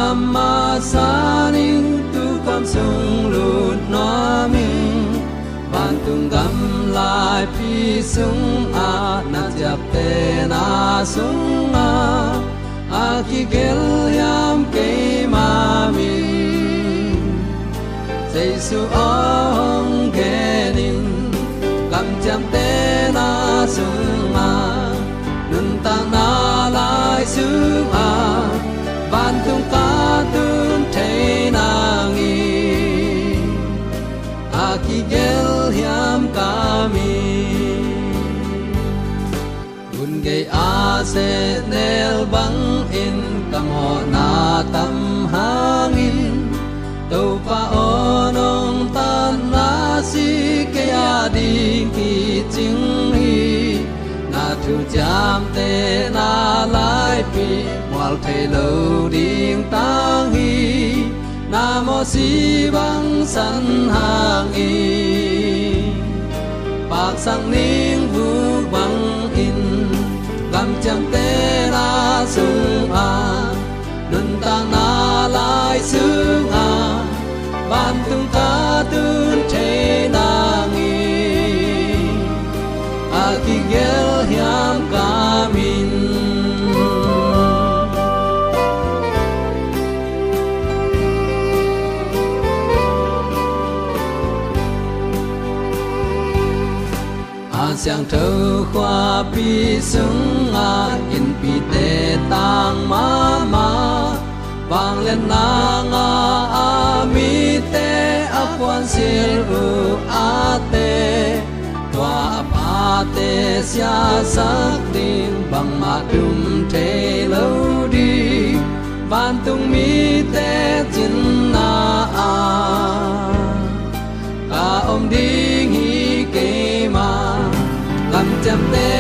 gam ma sa ning tu kam sung lut no ming ban tung gam lai pi sung a na jap te na sung a ki gel yam ke ma mi Giêsu ong ke ning gam jam te na sung nun ta na lai sung ban tung ka tun te na ngi a ki gel yam ka mi gun ge a se nel bang in kam ho na tam hangin to pa onong tan na si ke a ding ki ching hi na thu jam te na lai pi wal thei lo ding tang hi na mo si bang san hang i pak sang ning vu bang in gam cham te na sung nun ta na lai sung ban tung ka tun te na ngi a ki gel hiam ka min Siang thơ khoa pi sung in pi te tang ma ma vang lên na nga a mi te a quan sir u a te tua pa te sia sak tin bang ma dum te lo di ban tung mi te chin na a ka om ding hi ke ma Gam cham te